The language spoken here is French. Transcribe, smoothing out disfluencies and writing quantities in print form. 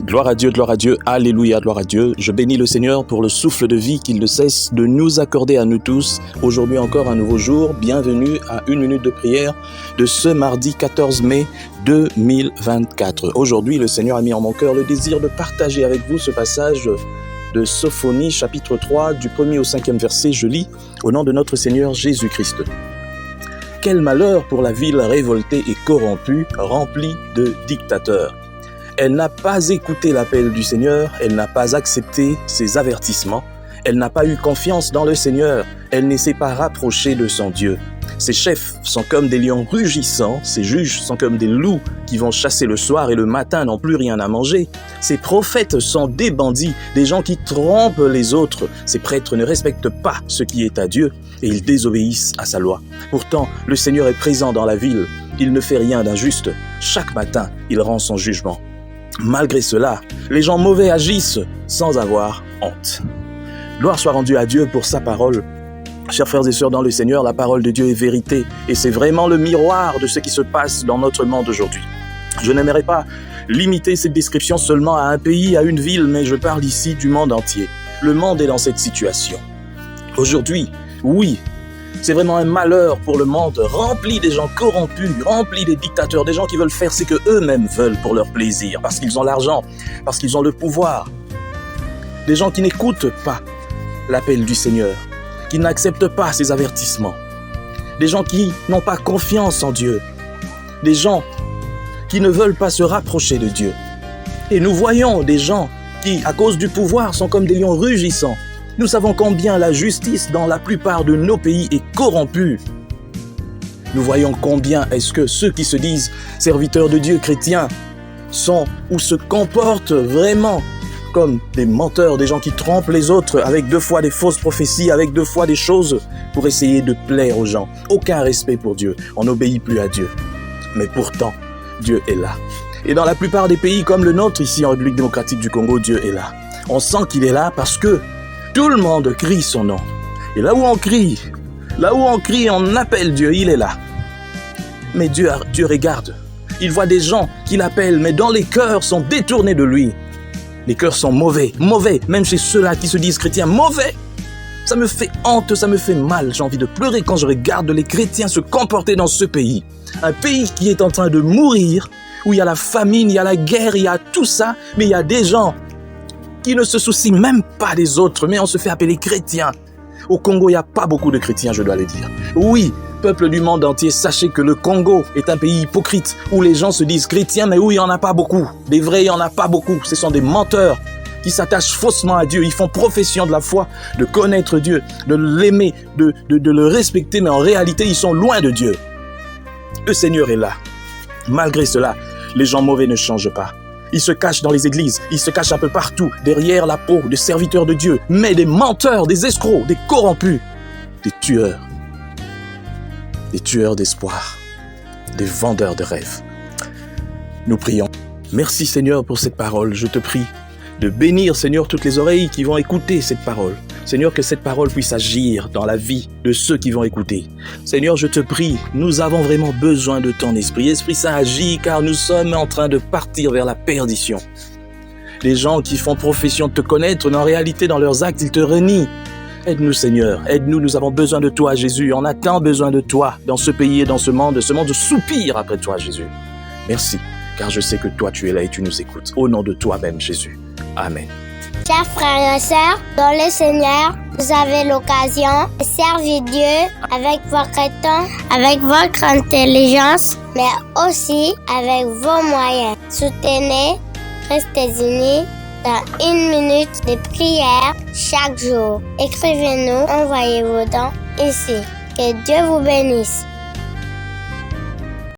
Gloire à Dieu, alléluia, gloire à Dieu. Je bénis le Seigneur pour le souffle de vie qu'il ne cesse de nous accorder à nous tous. Aujourd'hui encore un nouveau jour, bienvenue à une minute de prière de ce mardi 14 mai 2024. Aujourd'hui, le Seigneur a mis en mon cœur le désir de partager avec vous ce passage de Sophonie, chapitre 3, du 1er au 5e verset. Je lis au nom de notre Seigneur Jésus-Christ. Quel malheur pour la ville révoltée et corrompue, remplie de dictateurs. Elle n'a pas écouté l'appel du Seigneur, elle n'a pas accepté ses avertissements, elle n'a pas eu confiance dans le Seigneur, elle ne s'est pas rapprochée de son Dieu. Ses chefs sont comme des lions rugissants, ses juges sont comme des loups qui vont chasser le soir et le matin n'ont plus rien à manger. Ses prophètes sont des bandits, des gens qui trompent les autres. Ses prêtres ne respectent pas ce qui est à Dieu et ils désobéissent à sa loi. Pourtant, le Seigneur est présent dans la ville, il ne fait rien d'injuste. Chaque matin, il rend son jugement. Malgré cela, les gens mauvais agissent sans avoir honte. Gloire soit rendue à Dieu pour sa parole. Chers frères et sœurs dans le Seigneur, la parole de Dieu est vérité et c'est vraiment le miroir de ce qui se passe dans notre monde aujourd'hui. Je n'aimerais pas limiter cette description seulement à un pays, à une ville, mais je parle ici du monde entier. Le monde est dans cette situation. Aujourd'hui, oui, c'est vraiment un malheur pour le monde, rempli des gens corrompus, rempli des dictateurs, des gens qui veulent faire ce que eux-mêmes veulent pour leur plaisir, parce qu'ils ont l'argent, parce qu'ils ont le pouvoir. Des gens qui n'écoutent pas l'appel du Seigneur, qui n'acceptent pas ses avertissements. Des gens qui n'ont pas confiance en Dieu. Des gens qui ne veulent pas se rapprocher de Dieu. Et nous voyons des gens qui, à cause du pouvoir, sont comme des lions rugissants. Nous savons combien la justice dans la plupart de nos pays est corrompue. Nous voyons combien est-ce que ceux qui se disent serviteurs de Dieu chrétiens sont ou se comportent vraiment comme des menteurs, des gens qui trompent les autres avec deux fois des fausses prophéties, avec deux fois des choses pour essayer de plaire aux gens. Aucun respect pour Dieu, on n'obéit plus à Dieu. Mais pourtant, Dieu est là. Et dans la plupart des pays comme le nôtre, ici en République démocratique du Congo, Dieu est là. On sent qu'il est là parce que tout le monde crie son nom. Et là où on crie, on appelle Dieu, il est là. Mais Dieu regarde. Il voit des gens qui l'appellent, mais dont les cœurs sont détournés de lui. Les cœurs sont mauvais, même chez ceux-là qui se disent chrétiens, mauvais. Ça me fait honte, ça me fait mal. J'ai envie de pleurer quand je regarde les chrétiens se comporter dans ce pays. Un pays qui est en train de mourir, où il y a la famine, il y a la guerre, il y a tout ça, mais il y a des gens qui ne se soucient même pas des autres, mais on se fait appeler chrétiens. Au Congo, il n'y a pas beaucoup de chrétiens, je dois le dire. Oui, peuple du monde entier, sachez que le Congo est un pays hypocrite, où les gens se disent chrétiens, mais où il n'y en a pas beaucoup. Des vrais, il n'y en a pas beaucoup. Ce sont des menteurs qui s'attachent faussement à Dieu. Ils font profession de la foi, de connaître Dieu, de l'aimer, de le respecter, mais en réalité, ils sont loin de Dieu. Le Seigneur est là. Malgré cela, les gens mauvais ne changent pas. Ils se cachent dans les églises, ils se cachent un peu partout, derrière la peau de serviteurs de Dieu, mais des menteurs, des escrocs, des corrompus, des tueurs d'espoir, des vendeurs de rêves. Nous prions. Merci Seigneur pour cette parole, je te prie de bénir Seigneur toutes les oreilles qui vont écouter cette parole. Seigneur, que cette parole puisse agir dans la vie de ceux qui vont écouter. Seigneur, je te prie, nous avons vraiment besoin de ton esprit. Esprit Saint, agis car nous sommes en train de partir vers la perdition. Les gens qui font profession de te connaître, mais en réalité, dans leurs actes, ils te renient. Aide-nous Seigneur, aide-nous, nous avons besoin de toi Jésus. On a tant besoin de toi dans ce pays et dans ce monde soupire après toi Jésus. Merci, car je sais que toi tu es là et tu nous écoutes. Au nom de toi-même Jésus. Amen. Chers frères et sœurs, dans le Seigneur, vous avez l'occasion de servir Dieu avec votre temps, avec votre intelligence, mais aussi avec vos moyens. Soutenez, restez unis dans une minute de prière chaque jour. Écrivez-nous, envoyez vos dons ici. Que Dieu vous bénisse.